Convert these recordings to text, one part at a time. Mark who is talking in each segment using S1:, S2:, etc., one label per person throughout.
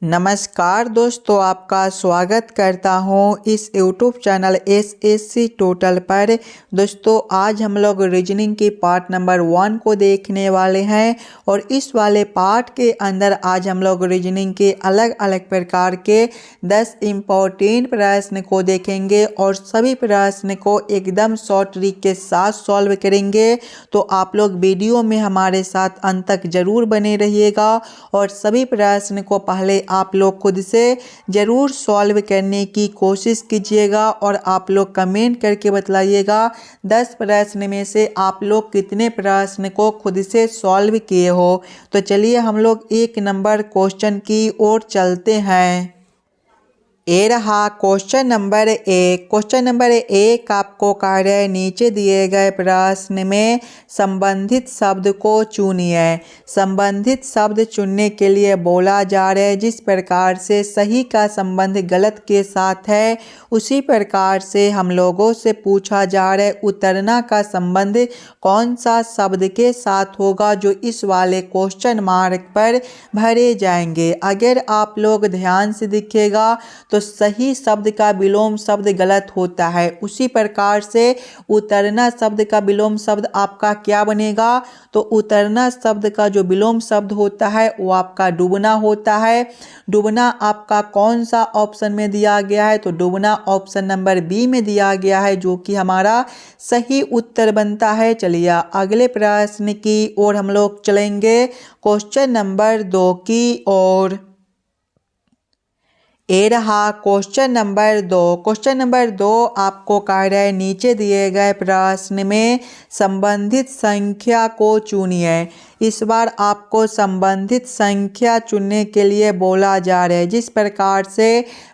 S1: नमस्कार दोस्तों, आपका स्वागत करता हूं इस YouTube चैनल SSC टोटल पर। दोस्तों आज हम लोग रीजनिंग की पार्ट नंबर 1 को देखने वाले हैं और इस वाले पार्ट के अंदर आज हम लोग रीजनिंग के अलग अलग प्रकार के 10 इम्पोर्टेंट प्रश्न को देखेंगे और सभी प्रश्न को एकदम शॉर्ट ट्रिक के साथ सॉल्व करेंगे। तो आप लोग वीडियो में हमारे साथ अंत तक जरूर बने रहिएगा और सभी प्रश्न को पहले आप लोग खुद से ज़रूर सॉल्व करने की कोशिश कीजिएगा और आप लोग कमेंट करके बतलाइएगा 10 प्रश्न में से आप लोग कितने प्रश्न को खुद से सॉल्व किए हो। तो चलिए हम लोग 1 नंबर क्वेश्चन की ओर चलते हैं। ये रहा क्वेश्चन नंबर 1। क्वेश्चन नंबर 1 आपको कह रहे हैं नीचे दिए गए प्रश्न में संबंधित शब्द को चुनिए। संबंधित शब्द चुनने के लिए बोला जा रहा है जिस प्रकार से सही का संबंध गलत के साथ है उसी प्रकार से हम लोगों से पूछा जा रहा है उतरना का संबंध कौन सा शब्द के साथ होगा जो इस वाले क्वेश्चन मार्क पर भरे जाएंगे। अगर आप लोग ध्यान से देखिएगा तो सही शब्द का विलोम शब्द गलत होता है, उसी प्रकार से उतरना शब्द का विलोम शब्द आपका क्या बनेगा। तो उतरना शब्द का जो विलोम शब्द होता है वो आपका डूबना होता है। डूबना आपका कौन सा ऑप्शन में दिया गया है, तो डूबना ऑप्शन नंबर बी में दिया गया है जो कि हमारा सही उत्तर बनता है। चलिए अगले प्रश्न की ओर हम लोग चलेंगे, क्वेश्चन नंबर 2 की ओर। ये रहा क्वेश्चन नंबर 2। क्वेश्चन नंबर 2 आपको कह रहा है नीचे दिए गए प्रश्न में संबंधित संख्या को चुनिए। इस बार आपको संबंधित संख्या चुनने के लिए बोला जा रहा है जिस प्रकार से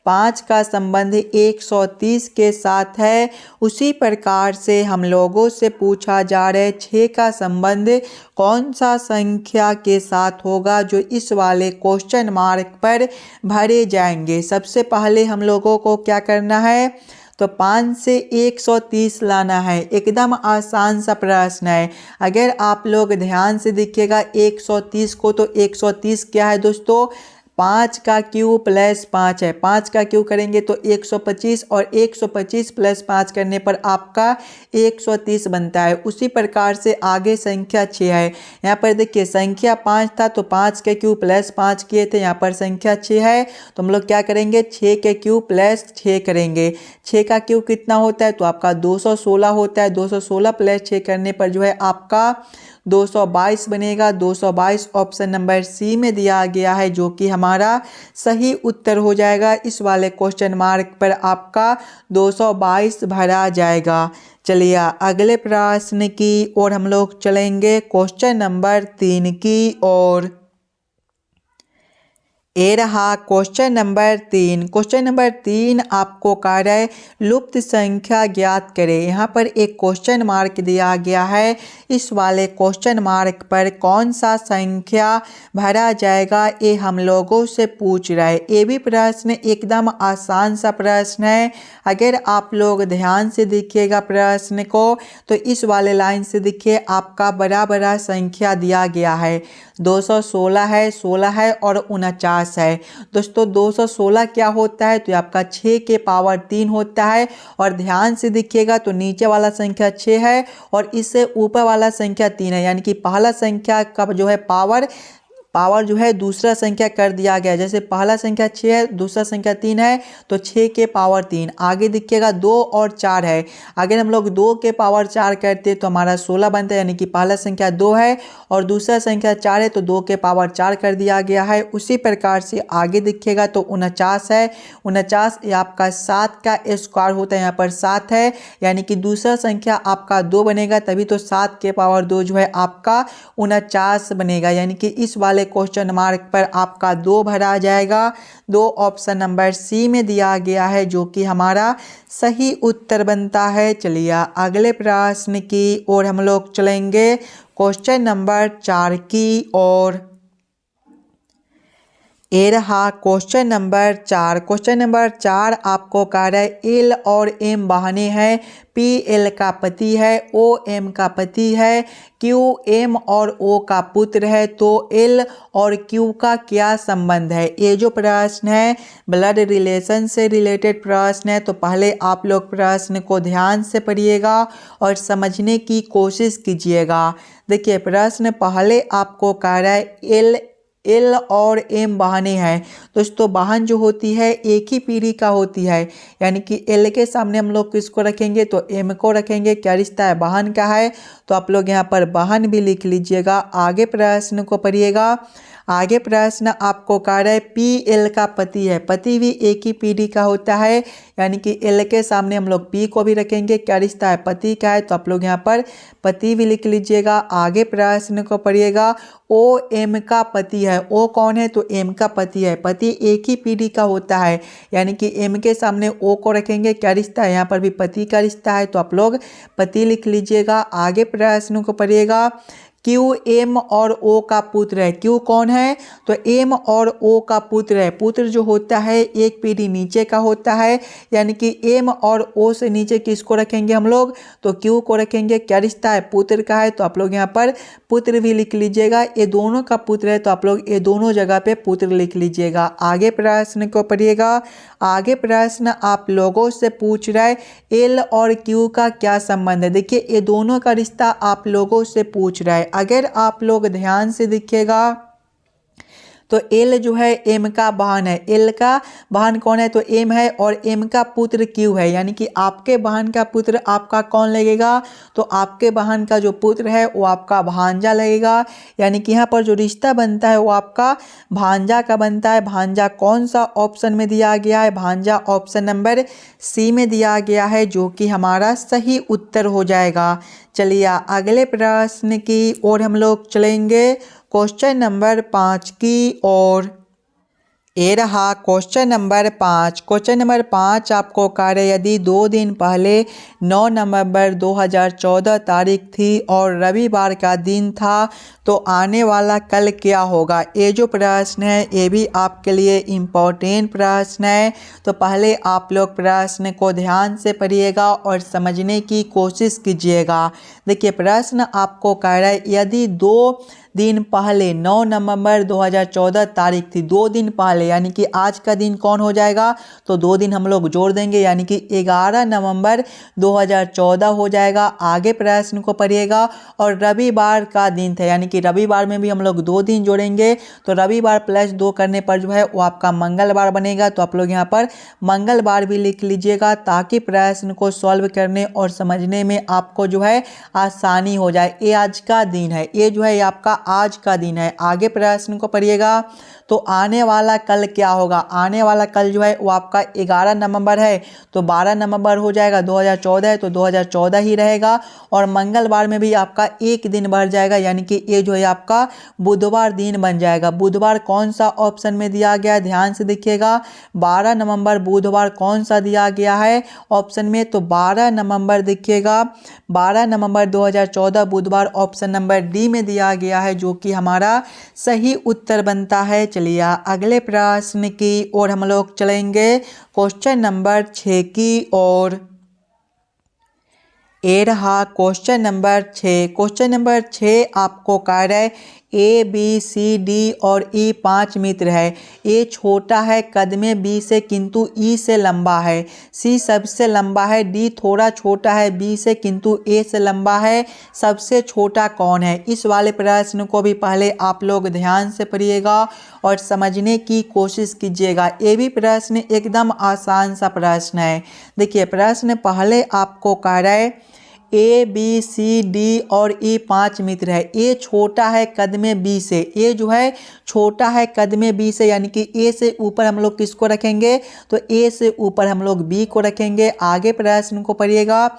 S1: 5 का संबंध 130 के साथ है उसी प्रकार से हम लोगों से पूछा जा रहा है 6 का संबंध कौन सा संख्या के साथ होगा जो इस वाले क्वेश्चन मार्क पर भरे जाएंगे। सबसे पहले हम लोगों को क्या करना है, तो 5 से 130 लाना है। एकदम आसान सा प्रश्न है। अगर आप लोग ध्यान से देखिएगा 130 को, तो 130 क्या है दोस्तों, 5 का क्यूब प्लस 5 है। 5 का क्यूब करेंगे तो 125 और 125 प्लस 5 करने पर आपका 130 बनता है। उसी प्रकार से आगे संख्या 6 है। यहाँ पर देखिए संख्या 5 था तो 5 के क्यूब प्लस 5 किए थे, यहाँ पर संख्या 6 है तो हम लोग क्या करेंगे 6 के क्यूब प्लस 6 करेंगे। 6 का क्यूब कितना होता है, तो आपका 216 होता है। 216 प्लस 6 करने पर जो है आपका 222 बनेगा। 222 ऑप्शन नंबर सी में दिया गया है जो कि हमारा सही उत्तर हो जाएगा। इस वाले क्वेश्चन मार्क पर आपका 222 भरा जाएगा। चलिए अगले प्रश्न की ओर हम लोग चलेंगे, क्वेश्चन नंबर 3 की ओर। ये रहा क्वेश्चन नंबर 3। क्वेश्चन नंबर 3 आपको कह रहा है लुप्त संख्या ज्ञात करें। यहाँ पर एक क्वेश्चन मार्क दिया गया है, इस वाले क्वेश्चन मार्क पर कौन सा संख्या भरा जाएगा ये हम लोगों से पूछ रहा है। ये भी प्रश्न एकदम आसान सा प्रश्न है। अगर आप लोग ध्यान से देखिएगा प्रश्न को तो इस वाले लाइन से देखिए आपका बड़ा बड़ा संख्या दिया गया है। 216 है, 16 है और 49 है। दोस्तों 216 क्या होता है, तो आपका 6 के पावर 3 होता है। और ध्यान से देखिएगा तो नीचे वाला संख्या 6 है और इससे ऊपर वाला संख्या 3 है, यानी कि पहला संख्या का जो है पावर जो है दूसरा संख्या कर दिया गया। जैसे पहला संख्या 6 है, दूसरा संख्या 3 है तो 6 के पावर 3। आगे देखिएगा 2 और 4 है। अगर हम लोग 2 के पावर 4 करते हैं तो हमारा 16 बनता है, यानी कि पहला संख्या 2 है और दूसरा संख्या 4 है तो 2 के पावर 4 कर दिया गया है। उसी प्रकार से आगे देखिएगा तो 49 है। 49 ये आपका 7 का स्क्वायर होता है, यहाँ पर 7 है, यानी कि दूसरा संख्या आपका 2 बनेगा, तभी तो 7 के पावर 2 जो है आपका 49 बनेगा। यानी कि इस वाले क्वेश्चन मार्क पर आपका 2 भरा जाएगा। 2 ऑप्शन नंबर सी में दिया गया है जो कि हमारा सही उत्तर बनता है। चलिए अगले प्रश्न की ओर हम लोग चलेंगे, क्वेश्चन नंबर 4 की ओर। ये रहा क्वेश्चन नंबर 4। क्वेश्चन नंबर 4 आपको कह रहा है एल और एम बहनें हैं, पी एल का पति है, ओ एम का पति है, क्यू एम और ओ का पुत्र है, तो एल और क्यू का क्या संबंध है। ये जो प्रश्न है ब्लड रिलेशन से रिलेटेड प्रश्न है, तो पहले आप लोग प्रश्न को ध्यान से पढ़िएगा और समझने की कोशिश कीजिएगा। देखिए प्रश्न पहले आपको कह रहा है एल और एम बहनें हैं। दोस्तों बहन जो होती है एक ही पीढ़ी का होती है, यानी कि एल के सामने हम लोग किसको रखेंगे तो एम को रखेंगे। क्या रिश्ता है, बहन का है, तो आप लोग यहाँ पर बहन भी लिख लीजिएगा। आगे प्रश्न को पढ़िएगा। आगे प्रश्न आपको कह रहा है पी एल का पति है, पति भी एक ही पीढ़ी का होता है, यानी कि एल के सामने हम लोग पी को भी रखेंगे। क्या रिश्ता है, पति का है, तो आप लोग यहाँ पर पति भी लिख लीजिएगा। आगे प्रश्न को पढ़िएगा। ओ एम का पति है, ओ कौन है तो एम का पति है, पति एक ही पीढ़ी का होता है, यानी कि एम के सामने ओ को रखेंगे। क्या रिश्ता है, यहाँ पर भी पति का रिश्ता है, तो आप लोग पति लिख लीजिएगा। आगे प्रश्न को पढ़िएगा। क्यू एम और ओ का पुत्र है, क्यू कौन है तो एम और ओ का पुत्र है। पुत्र जो होता है एक पीढ़ी नीचे का होता है, यानी कि एम और ओ से नीचे किसको रखेंगे हम लोग तो क्यू को रखेंगे। क्या रिश्ता है, पुत्र का है, तो आप लोग यहाँ पर पुत्र भी लिख लीजिएगा। ये दोनों का पुत्र है, तो आप लोग ये दोनों जगह पे पुत्र लिख लीजिएगा। आगे प्रश्न को पढ़िएगा। आगे प्रश्न आप लोगों से पूछ रहा है एल और क्यू का क्या संबंध है। देखिए ये दोनों का रिश्ता आप लोगों से पूछ रहा है। अगर आप लोग ध्यान से देखिएगा तो एल जो है एम का बहन है, एल का बहन कौन है तो एम है, और एम का पुत्र क्यू है, यानी कि आपके बहन का पुत्र आपका कौन लगेगा तो आपके बहन का जो पुत्र है वो आपका भांजा लगेगा। यानी कि यहाँ पर जो रिश्ता बनता है वो आपका भांजा का बनता है। भांजा कौन सा ऑप्शन में दिया गया है, भांजा ऑप्शन नंबर सी में दिया गया है, जो कि हमारा सही उत्तर हो जाएगा। चलिए अगले प्रश्न की ओर हम लोग चलेंगे, क्वेश्चन नंबर 5 की ओर। ये रहा क्वेश्चन नंबर 5। क्वेश्चन नंबर 5 आपको कह रहे यदि 2 दिन पहले 9 नवंबर 2014 तारीख थी और रविवार का दिन था तो आने वाला कल क्या होगा। ये जो प्रश्न है ये भी आपके लिए इम्पोर्टेंट प्रश्न है, तो पहले आप लोग प्रश्न को ध्यान से पढ़िएगा और समझने की कोशिश कीजिएगा। देखिए प्रश्न आपको कह रहा है यदि 2 दिन पहले 9 नवंबर 2014 तारीख थी, 2 दिन पहले, यानी कि आज का दिन कौन हो जाएगा तो 2 दिन हम लोग जोड़ देंगे, यानी कि 11 नवंबर 2014 हो जाएगा। आगे प्रश्न को पढ़िएगा। और रविवार का दिन था, यानी कि रविवार में भी हम लोग 2 दिन जोड़ेंगे, तो रविवार प्लस 2 करने पर जो है वो आपका मंगलवार बनेगा, तो आप लोग यहाँ पर मंगलवार भी लिख लीजिएगा, ताकि प्रश्न को सॉल्व करने और समझने में आपको जो है आसानी हो जाए। ये आज का दिन है, ये जो है आपका आज का दिन है। आगे प्रश्न को पढ़िएगा। तो आने वाला कल क्या होगा, आने वाला कल जो है वो आपका 11 नवंबर है, तो 12 नवंबर हो जाएगा, 2014 है तो 2014 ही रहेगा। और मंगलवार में भी आपका एक दिन बढ़ जाएगा, यानी कि ये जो है आपका बुधवार दिन बन जाएगा। बुधवार कौन सा ऑप्शन में दिया गया, ध्यान से देखिएगा। 12 नवंबर बुधवार कौन सा दिया गया है ऑप्शन में, तो 12 नवंबर देखिएगा, 12 नवंबर 2014 बुधवार ऑप्शन नंबर डी में दिया गया है, जो कि हमारा सही उत्तर बनता है। चलिए अगले प्रश्न की ओर हम लोग चलेंगे, क्वेश्चन नंबर 6 की ओर। ये रहा क्वेश्चन नंबर 6। क्वेश्चन नंबर 6 आपको कह रहा है ए बी सी डी और ई 5 मित्र है। ए छोटा है कद में बी से, किंतु ई से लंबा है। सी सबसे लंबा है, डी थोड़ा छोटा है बी से, किंतु ए से लंबा है। सबसे छोटा कौन है। इस वाले प्रश्न को भी पहले आप लोग ध्यान से पढ़िएगा और समझने की कोशिश कीजिएगा। ये भी प्रश्न एकदम आसान सा प्रश्न है। देखिए प्रश्न पहले आपको कह रहा है ए बी सी डी और ई 5 मित्र है। ए छोटा है कद में बी से, ए जो है छोटा है कद में बी से, यानी कि ए से ऊपर हम लोग किसको रखेंगे तो ए से ऊपर हम लोग बी को रखेंगे। आगे प्रश्न को पढ़िएगा।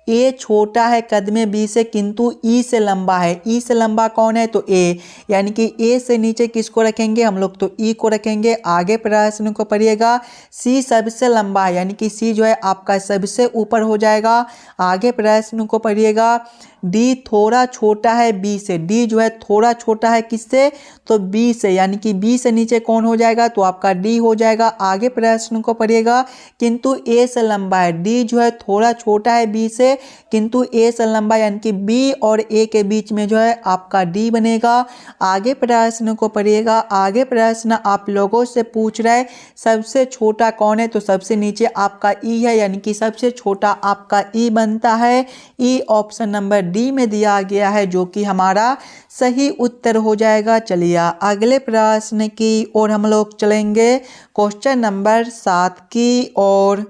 S1: ए छोटा है कद में बी से, किंतु ई से लंबा है। ई से लंबा कौन है तो ए, यानी कि ए से नीचे किसको रखेंगे हम लोग तो ई को रखेंगे। आगे प्रश्न को पढ़िएगा। सी सबसे लंबा है, यानी कि सी जो है आपका सबसे ऊपर हो जाएगा। आगे प्रश्न को पढ़िएगा। डी थोड़ा छोटा है बी से, डी जो है थोड़ा छोटा है किससे, तो बी से, यानी कि बी से नीचे कौन हो जाएगा, तो आपका डी हो जाएगा। आगे प्रश्न को पढ़िएगा, किंतु ए से लंबा है, डी जो है थोड़ा छोटा है बी से, किंतु ए से लंबा, यानी कि बी और ए के बीच में जो है आपका डी बनेगा। आगे प्रश्न को पढ़िएगा, आगे प्रश्न आप लोगों से पूछ रहा है सबसे छोटा कौन है, तो सबसे नीचे आपका ई है, यानी कि सबसे छोटा आपका ई बनता है। ई ऑप्शन नंबर डी में दिया गया है, जो कि हमारा सही उत्तर हो जाएगा। चलिए अगले प्रश्न की ओर हम लोग चलेंगे, क्वेश्चन नंबर 7 की ओर।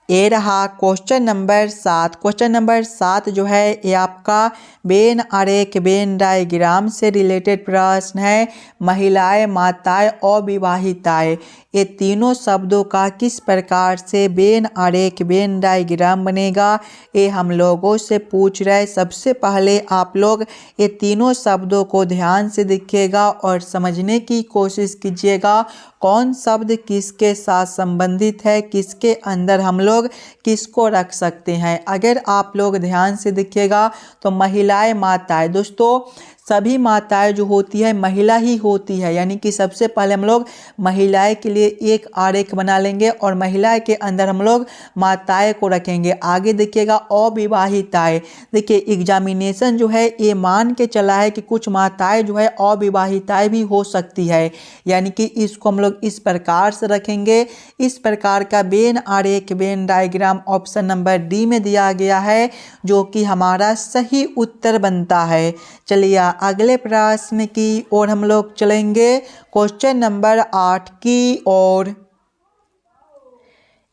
S1: ये रहा क्वेश्चन नंबर 7। क्वेश्चन नंबर 7 जो है ये आपका वेन आरेख, वेन डायग्राम से रिलेटेड प्रश्न है। महिलाएं, माताएं, अविवाहिताएं, ये तीनों शब्दों का किस प्रकार से वेन आरेख, वेन डायग्राम बनेगा, ये हम लोगों से पूछ रहे। सबसे पहले आप लोग ये तीनों शब्दों को ध्यान से देखिएगा और समझने की कोशिश कीजिएगा कौन शब्द किसके साथ संबंधित है, किसके अंदर हम लोग किसको रख सकते हैं। अगर आप लोग ध्यान से देखिएगा तो महिलाएं, माताएं, दोस्तों सभी माताएं जो होती है महिला ही होती है, यानी कि सबसे पहले हम लोग महिलाएं के लिए एक आरेख बना लेंगे और महिलाएं के अंदर हम लोग माताएं को रखेंगे। आगे देखिएगा अविवाहिताएं, देखिए एग्जामिनेशन जो है ये मान के चला है कि कुछ माताएं जो है अविवाहिताएं भी हो सकती है, यानी कि इसको हम लोग इस प्रकार से रखेंगे। इस प्रकार का वेन आरेख, Venn diagram option number D में दिया गया है, जो कि हमारा सही उत्तर बनता है। चलिए अगले प्रश्न की ओर हम लोग चलेंगे, क्वेश्चन नंबर 8 की ओर।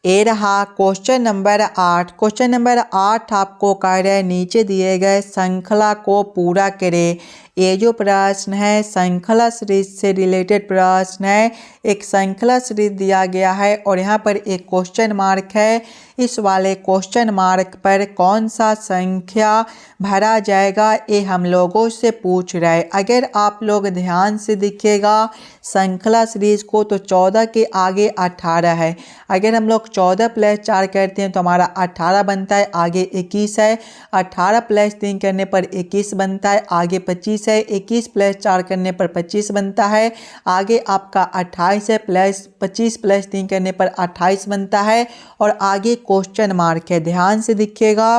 S1: ये रहा क्वेश्चन नंबर 8। क्वेश्चन नंबर 8 आपको कह रहे हैं नीचे दिए गए श्रृंखला को पूरा करें। ये जो प्रश्न है श्रृंखला सीरीज से रिलेटेड प्रश्न है। एक श्रृंखला सीरीज दिया गया है और यहाँ पर एक क्वेश्चन मार्क है। इस वाले क्वेश्चन मार्क पर कौन सा संख्या भरा जाएगा, ये हम लोगों से पूछ रहा है। अगर आप लोग ध्यान से देखिएगा श्रृंखला सीरीज को, तो 14 के आगे 18 है। अगर हम लोग 14 + 4 करते हैं तो हमारा 18 बनता है, आगे 21 है। 18 + 3 करने पर 21 बनता है, आगे 25 है। 21 + 4 करने पर 25 बनता है, आगे आपका 28 है। प्लस 25 + 3 करने पर 28 बनता है और आगे क्वेश्चन मार्क है। ध्यान से देखिएगा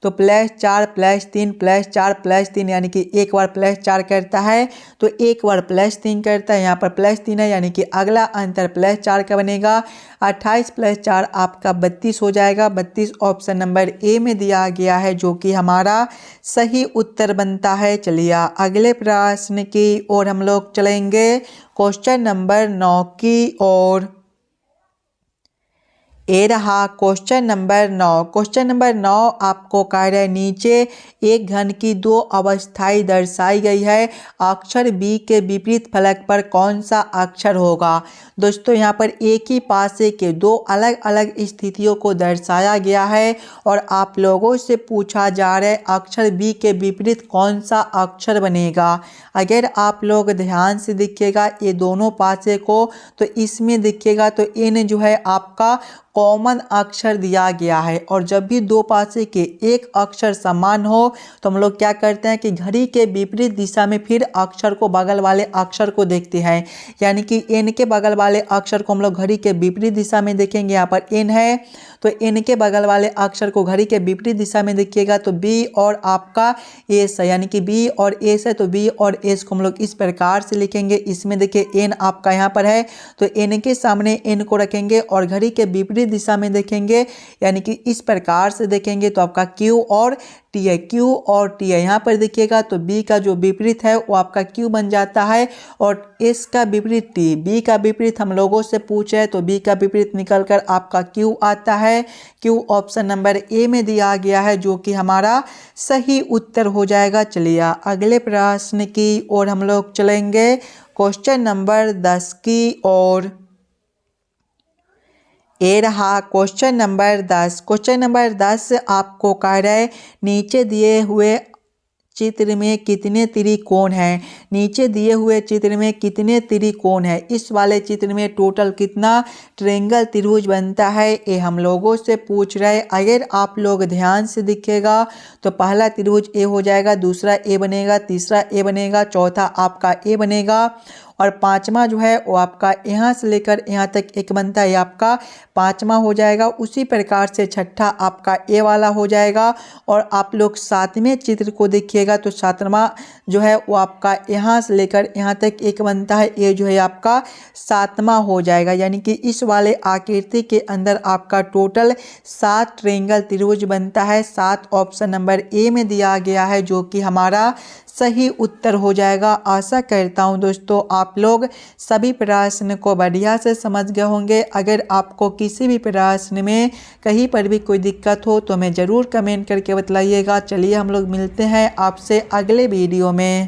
S1: तो +4 + 3 +4 +3, यानी कि एक बार +4 करता है तो एक बार +3 करता है। यहाँ पर +3 है, यानी कि अगला अंतर +4 का बनेगा। 28 + 4 आपका 32 हो जाएगा। 32 ऑप्शन नंबर ए में दिया गया है, जो कि हमारा सही उत्तर बनता है। चलिए अगले प्रश्न की ओर हम लोग चलेंगे, क्वेश्चन नंबर 9 की ओर। ये रहा क्वेश्चन नंबर 9। क्वेश्चन नंबर 9 आपको कह रहे हैं नीचे एक घन की 2 अवस्थाएं दर्शाई गई है, अक्षर बी के विपरीत फलक पर कौन सा अक्षर होगा। दोस्तों यहाँ पर एक ही पासे के 2 अलग अलग स्थितियों को दर्शाया गया है और आप लोगों से पूछा जा रहा है अक्षर बी के विपरीत कौन सा अक्षर बनेगा। अगर आप लोग ध्यान से देखिएगा ये दोनों पासे को, तो इसमें देखिएगा तो एन जो है आपका कॉमन अक्षर दिया गया है और जब भी 2 पासे के एक अक्षर समान हो तो हम लोग क्या करते हैं कि घड़ी के विपरीत दिशा में फिर अक्षर को, बगल वाले अक्षर को देखते हैं, यानी कि एन के बगल वाले अक्षर को हम लोग घड़ी के विपरीत दिशा में देखेंगे। यहाँ पर एन है तो एन के बगल वाले अक्षर को घड़ी के विपरीत दिशा में देखिएगा तो बी और आपका एस है, यानी कि बी और एस है तो बी और एस को हम लोग इस प्रकार से लिखेंगे। इसमें देखिए एन आपका यहाँ पर है तो एन के सामने एन को रखेंगे और घड़ी के विपरीत दिशा में देखेंगे, यानी कि इस प्रकार से देखेंगे तो आपका क्यू और टी है। क्यू और टी है, यहाँ पर देखिएगा तो बी का जो विपरीत है वो आपका क्यू बन जाता है और एस का विपरीत टी। बी का विपरीत हम लोगों से पूछे तो बी का विपरीत निकलकर आपका क्यू आता है। क्यू ऑप्शन नंबर ए में दिया गया है, जो कि हमारा सही उत्तर हो जाएगा। चलिए अगले प्रश्न की ओर हम लोग चलेंगे, क्वेश्चन नंबर 10 की ओर। ये रहा क्वेश्चन नंबर 10। क्वेश्चन नंबर 10 आपको कह रहा है नीचे दिए हुए चित्र में कितने त्रिकोण हैं, नीचे दिए हुए चित्र में कितने त्रिकोण हैं, इस वाले चित्र में टोटल कितना ट्रायंगल त्रिभुज बनता है, ये हम लोगों से पूछ रहे। अगर आप लोग ध्यान से दिखेगा तो पहला त्रिभुज ए हो जाएगा, दूसरा ए बनेगा, तीसरा ए बनेगा, चौथा आपका ए बनेगा और पांचवा जो है वो आपका यहाँ से लेकर यहाँ तक एक बनता है, आपका पांचवा हो जाएगा। उसी प्रकार से छठा आपका ए वाला हो जाएगा। और आप लोग सातवें चित्र को देखिएगा तो सातवां जो है वो आपका यहाँ से लेकर यहाँ तक एक बनता है, ये जो है आपका सातवां हो जाएगा। यानी कि इस वाले आकृति के अंदर आपका टोटल 7 ट्रायंगल त्रिभुज बनता है। 7 ऑप्शन नंबर ए में दिया गया है, जो कि हमारा सही उत्तर हो जाएगा। आशा करता हूं दोस्तों आप लोग सभी प्रश्न को बढ़िया से समझ गए होंगे। अगर आपको किसी भी प्रश्न में कहीं पर भी कोई दिक्कत हो तो हमें ज़रूर कमेंट करके बतलाइएगा। चलिए हम लोग मिलते हैं आपसे अगले वीडियो में।